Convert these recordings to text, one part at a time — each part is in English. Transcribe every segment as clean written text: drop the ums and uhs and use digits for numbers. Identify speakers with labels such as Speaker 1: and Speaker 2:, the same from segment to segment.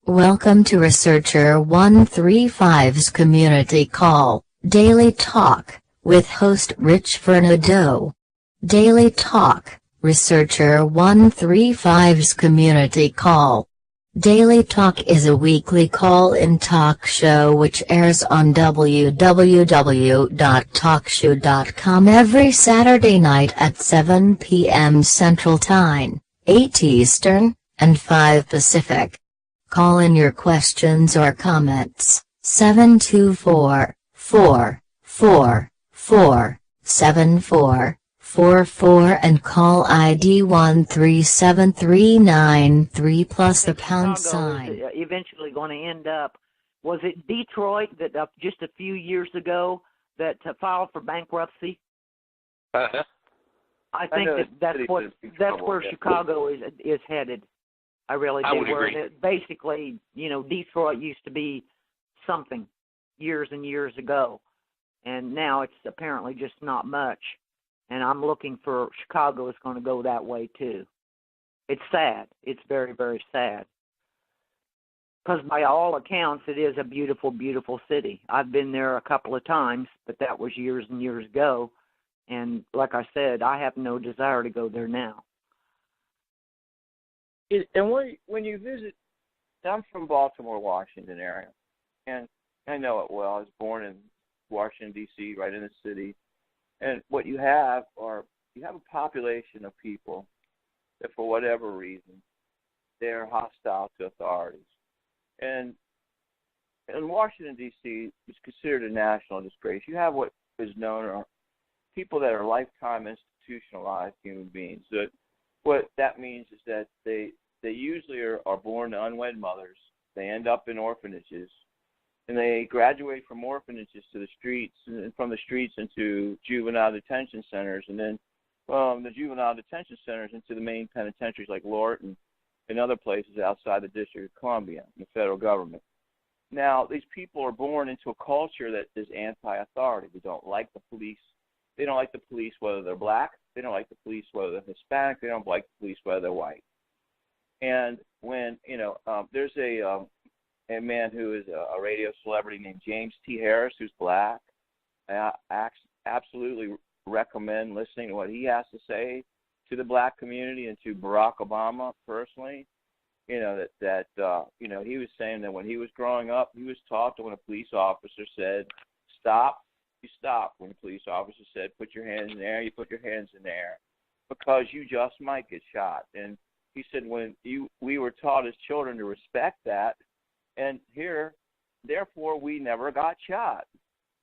Speaker 1: Welcome to Researcher 135's Community Call, Daily Talk, with host Rich Vernadeau. Daily Talk, Researcher 135's Community Call. Daily Talk is a weekly call-in talk show which airs on www.talkshow.com every Saturday night at 7 p.m. Central Time, 8 Eastern, and 5 Pacific. Call in your questions or comments, 724-444-7444 and call ID 13739 plus the pound sign.
Speaker 2: Is eventually going to end up, was it Detroit that just a few years ago that filed for bankruptcy?
Speaker 3: Uh-huh.
Speaker 2: I think that's where Chicago is headed. I really do.
Speaker 3: I would agree.
Speaker 2: Basically, Detroit used to be something years and years ago, and now it's apparently just not much. And I'm looking for Chicago is going to go that way too. It's sad. It's very, very sad. Because by all accounts, it is a beautiful, beautiful city. I've been there a couple of times, but that was years and years ago. And like I said, I have no desire to go there now.
Speaker 4: And when you visit, I'm from Baltimore, Washington area, and I know it well. I was born in Washington, D.C., right in the city. And what you have a population of people that for whatever reason, they're hostile to authorities. And in Washington, D.C., it's considered a national disgrace. You have what is known as people that are lifetime institutionalized human beings. That what that means is that they usually are born to unwed mothers. They end up in orphanages, and they graduate from orphanages to the streets, and from the streets into juvenile detention centers, and then from the juvenile detention centers into the main penitentiaries like Lorton and other places outside the District of Columbia, the federal government. Now, these people are born into a culture that is anti-authority. They don't like the police. They don't like the police whether they're black. They don't like the police whether they're Hispanic. They don't like the police whether they're white. And when, there's a man who is a radio celebrity named James T. Harris, who's black. I absolutely recommend listening to what he has to say to the black community and to Barack Obama personally. He was saying that when he was growing up, he was taught that when a police officer said, stop, you stop. When a police officer said, put your hands in the air, you put your hands in the air, because you just might get shot. And he said we were taught as children to respect that, and here, therefore, we never got shot.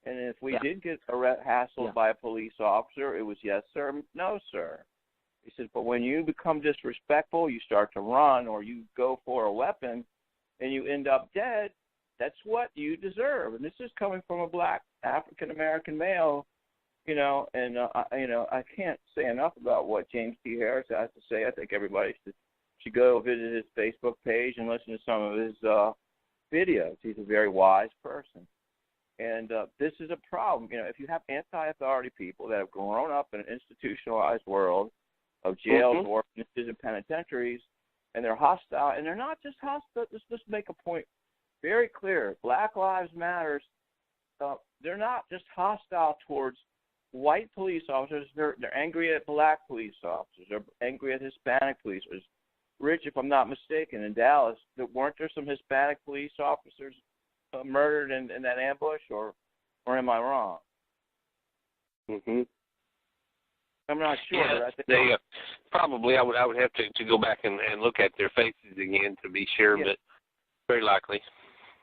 Speaker 4: And if we did get hassled by a police officer, it was yes, sir, no, sir. He said, but when you become disrespectful, you start to run or you go for a weapon and you end up dead, that's what you deserve. And this is coming from a black African-American male, I can't say enough about what James T. Harris has to say. I think everybody should go visit his Facebook page and listen to some of his videos. He's a very wise person. And this is a problem. If you have anti-authority people that have grown up in an institutionalized world of jails, orphanages, and penitentiaries, and they're hostile, and they're not just hostile. Let's just make a point very clear. Black Lives Matter, they're not just hostile towards white police officers. They're angry at black police officers. They're angry at Hispanic police officers. Rich, if I'm not mistaken, in Dallas, weren't there some Hispanic police officers murdered in that ambush, or am I wrong?
Speaker 3: Mm-hmm.
Speaker 4: I'm not sure.
Speaker 3: Yeah,
Speaker 4: but I think
Speaker 3: they probably. I would have to go back and look at their faces again to be sure, but very likely.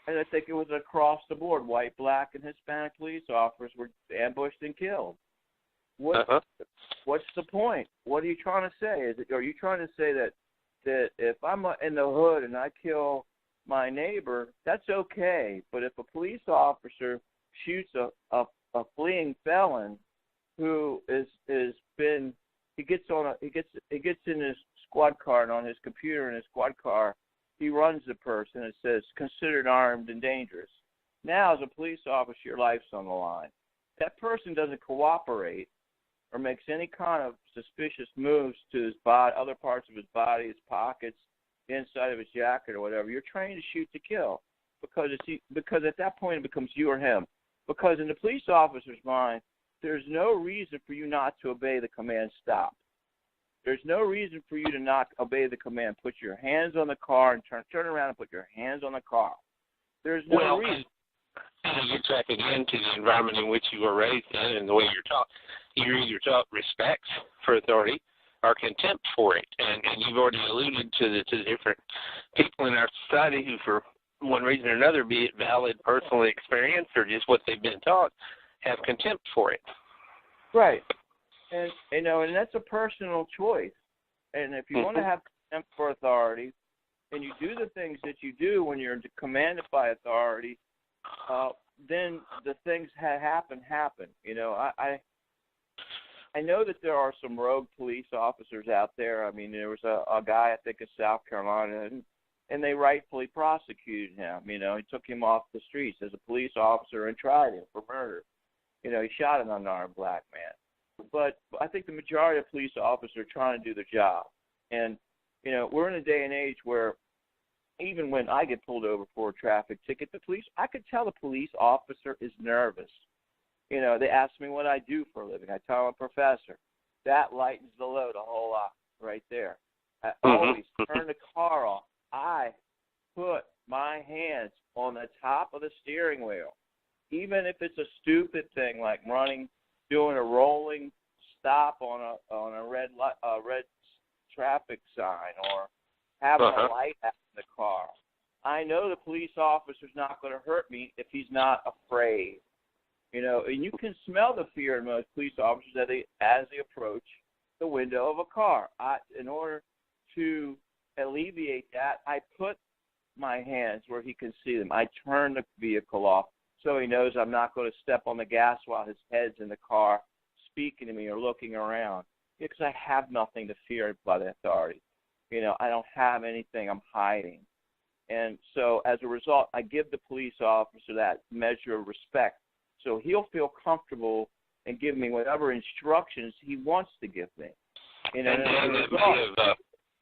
Speaker 4: And I think it was across the board. White, black, and Hispanic police officers were ambushed and killed. What's the point? What are you trying to say? Are you trying to say that if I'm in the hood and I kill my neighbor, that's okay? But if a police officer shoots a fleeing felon who he gets in his squad car, and on his computer in his squad car, he runs the person and says, considered armed and dangerous. Now, as a police officer, your life's on the line. That person doesn't cooperate or makes any kind of suspicious moves to his body, other parts of his body, his pockets, the inside of his jacket or whatever, you're trained to shoot to kill because at that point it becomes you or him. Because in the police officer's mind, there's no reason for you not to obey the command stop. There's no reason for you to not obey the command. Put your hands on the car and turn around and put your hands on the car. There's no reason.
Speaker 3: And you get back again to the environment in which you were raised in and the way you're taught. You're either taught respect for authority or contempt for it. And you've already alluded to the different people in our society who, for one reason or another, be it valid personal experience or just what they've been taught, have contempt for it.
Speaker 4: Right. And, and that's a personal choice. And if you want to have contempt for authority and you do the things that you do when you're commanded by authority, then the things that happen. I know that there are some rogue police officers out there. I mean, there was a guy, I think, in South Carolina, and they rightfully prosecuted him. He took him off the streets as a police officer and tried him for murder. He shot an unarmed black man. But I think the majority of police officers are trying to do their job. And, we're in a day and age where even when I get pulled over for a traffic ticket, I could tell the police officer is nervous. They ask me what I do for a living. I tell them I'm a professor. That lightens the load a whole lot right there. I always turn the car off. I put my hands on the top of the steering wheel, even if it's a stupid thing like doing a rolling stop on a red traffic sign or having a light out in the car. I know the police officer's not going to hurt me if he's not afraid. And you can smell the fear in most police officers as they approach the window of a car. In order to alleviate that, I put my hands where he can see them. I turn the vehicle off so he knows I'm not going to step on the gas while his head's in the car speaking to me or looking around, because I have nothing to fear by the authority. I don't have anything I'm hiding. And so as a result, I give the police officer that measure of respect so he'll feel comfortable and give me whatever instructions he wants to give me.
Speaker 3: And it may have,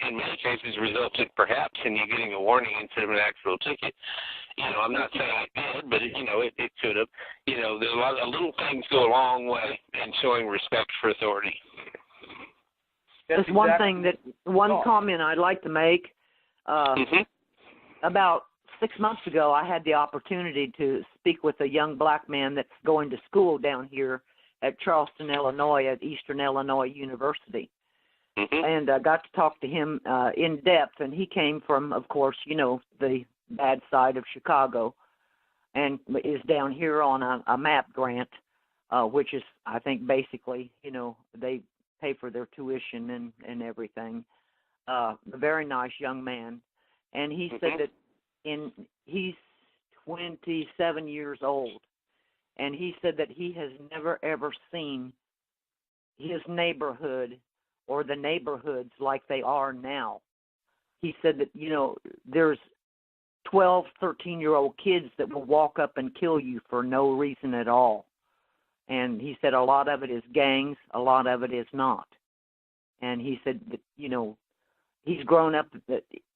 Speaker 3: in many cases, resulted perhaps in you getting a warning instead of an actual ticket. I'm not saying it did, but it could have. There's a lot of little things go a long way in showing respect for authority.
Speaker 2: There's one comment I'd like to make. About 6 months ago, I had the opportunity to speak with a young black man that's going to school down here at Charleston, Illinois, at Eastern Illinois University. And I got to talk to him in depth, and he came from, of course, the bad side of Chicago, and is down here on a MAP grant, which is, I think, basically, they pay for their tuition and everything. A very nice young man. And he said that he's 27 years old, and he said that he has never, ever seen his neighborhood or the neighborhoods like they are now. He said that, there's 12, 13-year-old kids that will walk up and kill you for no reason at all. And he said a lot of it is gangs, a lot of it is not. And he said that, he's grown up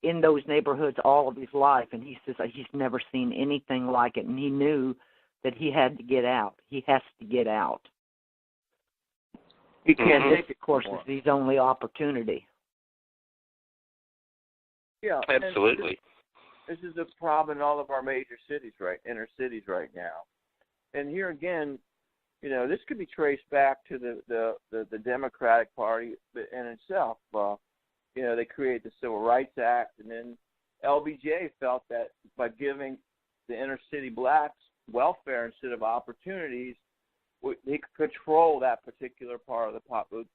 Speaker 2: in those neighborhoods all of his life, and he says he's never seen anything like it, and he knew that he had to get out. He has to get out. He can't take it, of course, it's his only opportunity.
Speaker 4: Yeah,
Speaker 3: absolutely.
Speaker 4: This is a problem in all of our major cities, inner cities right now. And here again, this could be traced back to the Democratic Party in itself. They created the Civil Rights Act, and then LBJ felt that by giving the inner city blacks welfare instead of opportunities, they could control that particular part of the population.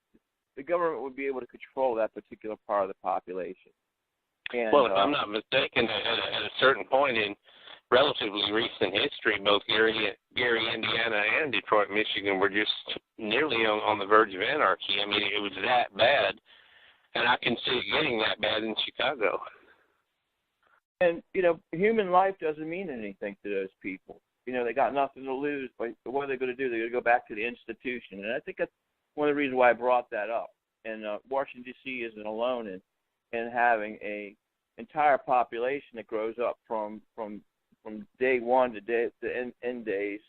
Speaker 4: The government would be able to control that particular part of the population. And,
Speaker 3: if I'm not mistaken, at a certain point in relatively recent history, both Gary, Indiana, and Detroit, Michigan were just nearly on the verge of anarchy. I mean, it was that bad, and I can see it getting that bad in Chicago.
Speaker 4: And, human life doesn't mean anything to those people. They got nothing to lose, but what are they going to do? They're going to go back to the institution. And I think that's one of the reasons why I brought that up. And Washington, D.C. isn't alone in having a entire population that grows up from day one to end days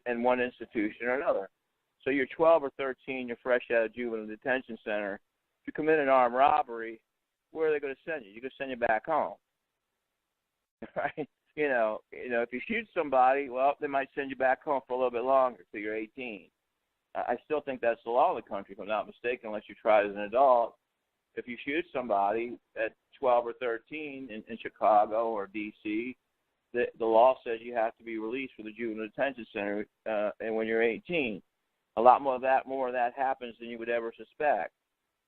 Speaker 4: in one institution or another. So you're 12 or 13, you're fresh out of juvenile detention center. If you commit an armed robbery, where are they going to send you? You're going to send you back home, right? You know, if you shoot somebody, well, they might send you back home for a little bit longer till you're 18. I still think that's the law of the country, if I'm not mistaken, unless you try it as an adult. If you shoot somebody at 12 or 13 in Chicago or D.C., the law says you have to be released from the juvenile detention center, and when you're 18. A lot more of that happens than you would ever suspect.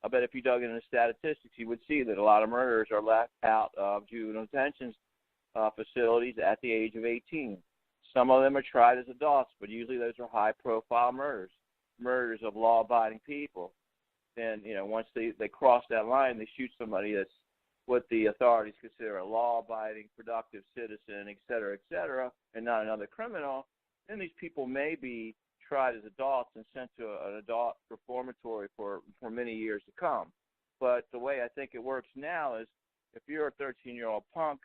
Speaker 4: I bet if you dug into the statistics, you would see that a lot of murders are left out of juvenile detention facilities at the age of 18. Some of them are tried as adults, but usually those are high-profile murders of law-abiding people. And, you know, once they cross that line, they shoot somebody that's what the authorities consider a law-abiding, productive citizen, et cetera, and not another criminal, then these people may be tried as adults and sent to an adult reformatory for many years to come. But the way I think it works now is if you're a 13-year-old punk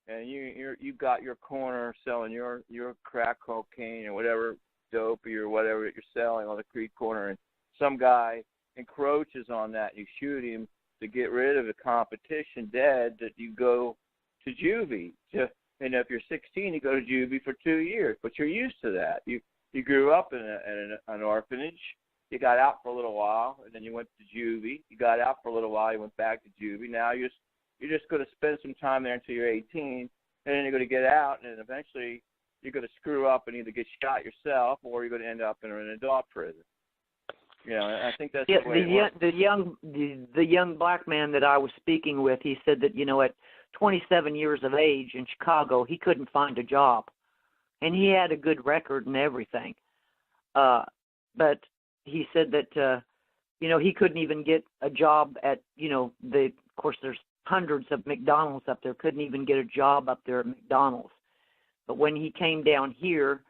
Speaker 4: and you've got your corner selling your crack cocaine or whatever dope or whatever you're selling on the creek corner, and some guy encroaches on that, you shoot him to get rid of the competition dead, that you go to juvie. And if you're 16, you go to juvie for 2 years, but you're used to that. You grew up in an orphanage. You got out for a little while, and then you went to juvie. You got out for a little while. You went back to juvie. Now you're just going to spend some time there until you're 18, and then you're going to get out, and eventually you're going to screw up and either get shot yourself or you're going to end up in an adult prison. You know, and I think that's the way it works.
Speaker 2: The young black man that I was speaking with, he said that, you know, at 27 years of age in Chicago, he couldn't find a job. And he had a good record and everything. But he said that, you know, he couldn't even get a job at, you know, of course, there's hundreds of McDonald's up there, couldn't even get a job up there at McDonald's. But when he came down here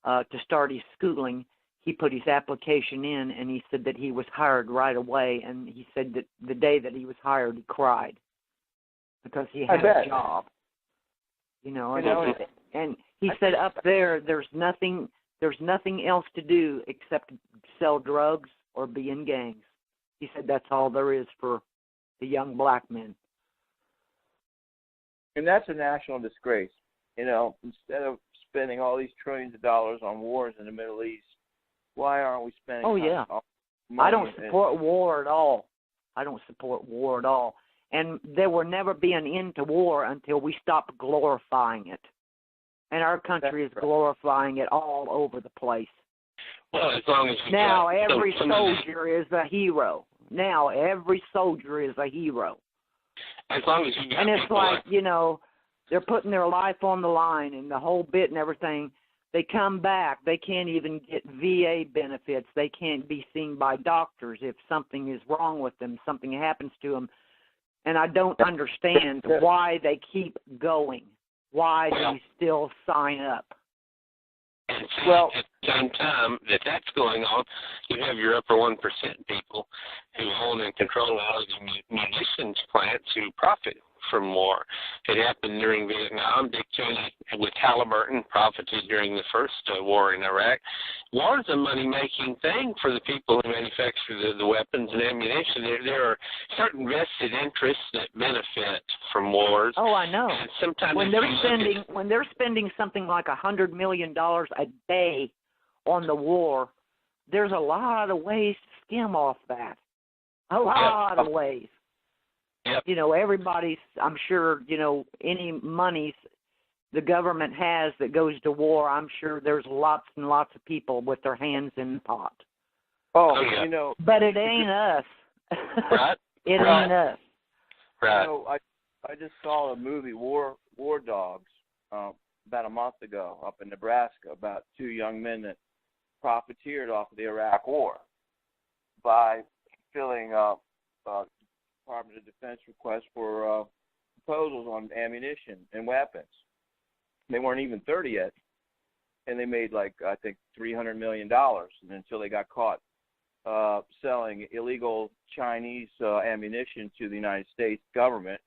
Speaker 2: to start his schooling, he put his application in, and he said that he was hired right away. And he said that the day that he was hired, he cried because he had a job. You know, and he said up there, there's nothing else to do except sell drugs or be in gangs. He said that's all there is for the young black men.
Speaker 4: And that's a national disgrace. You know, instead of spending all these trillions of dollars on wars in the Middle East, why aren't we spending money?
Speaker 2: I don't support war at all. I don't support war at all. And there will never be an end to war until we stop glorifying it. And our country is glorifying it all over the place.
Speaker 3: Well, as long as
Speaker 2: now every soldier is a hero. Now every soldier is a hero.
Speaker 3: As long as you got
Speaker 2: and it's like, you know, they're putting their life on the line and the whole bit and everything. They come back. They can't even get VA benefits. They can't be seen by doctors if something is wrong with them, something happens to them. And I don't understand why they keep going. Why do you still sign up?
Speaker 3: Well, at the same time that's going on, you have your upper 1% people who own and control all of the munitions plants who profit from war. It happened during Vietnam. Dick Cheney with Halliburton profited during the first war in Iraq. War is a money-making thing for the people who manufacture the weapons and ammunition. There are certain vested interests that benefit from wars.
Speaker 2: Oh, I know.
Speaker 3: And sometimes
Speaker 2: when they're spending something like $100 million a day on the war, there's a lot of ways to skim off that. A lot of ways.
Speaker 3: Yep.
Speaker 2: You know, everybody's, I'm sure, you know, any monies the government has that goes to war, I'm sure there's lots and lots of people with their hands in the pot.
Speaker 4: Oh, yeah. You know.
Speaker 2: But it ain't us.
Speaker 3: Right.
Speaker 2: It ain't us.
Speaker 3: Right.
Speaker 4: You know, I just saw a movie, War Dogs, about a month ago up in Nebraska about two young men that profiteered off of the Iraq War by filling Department of Defense requests for proposals on ammunition and weapons. They weren't even 30 yet, and they made like I think $300 million until they got caught selling illegal Chinese ammunition to the United States government.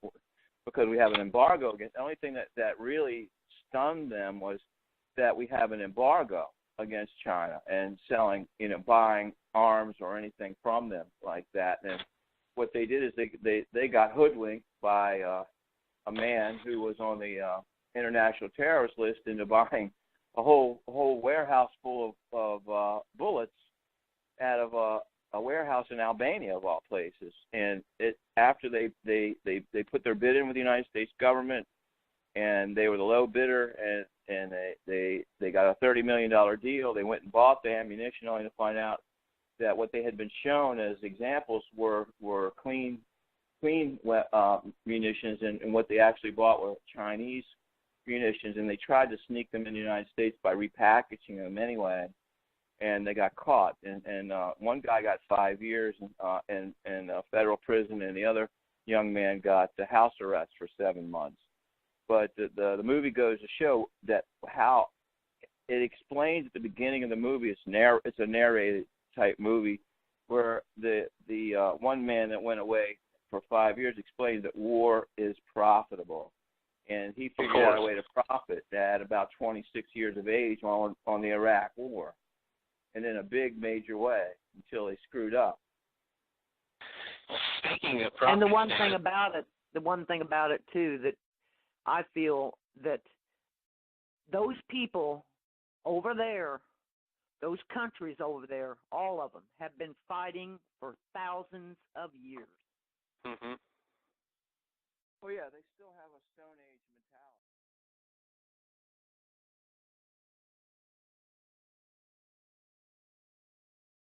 Speaker 4: because we have an embargo against. The only thing that really stunned them was that we have an embargo against China and selling, buying arms or anything from them like that. And what they did is they got hoodwinked by a man who was on the international terrorist list into buying a whole warehouse full of bullets out of a warehouse in Albania, of all places. And after they put their bid in with the United States government, and they were the low bidder, and they got a $30 million deal. They went and bought the ammunition, only to find out that what they had been shown as examples were clean munitions, and what they actually bought were Chinese munitions, and they tried to sneak them in the United States by repackaging them anyway, and they got caught. And one guy got 5 years in federal prison, and the other young man got the house arrest for 7 months. But the movie goes to show that how it explains at the beginning of the movie. It's a narrated type movie where the one man that went away for 5 years explains that war is profitable, and he figured out a way to profit at about 26 years of age on the Iraq War, and in a big major way until they screwed up.
Speaker 3: Speaking of profit,
Speaker 2: and the one thing about it too, that I feel that those people over there, those countries over there, all of them have been fighting for thousands of years.
Speaker 3: Mm-hmm.
Speaker 4: Oh yeah, they still have a Stone Age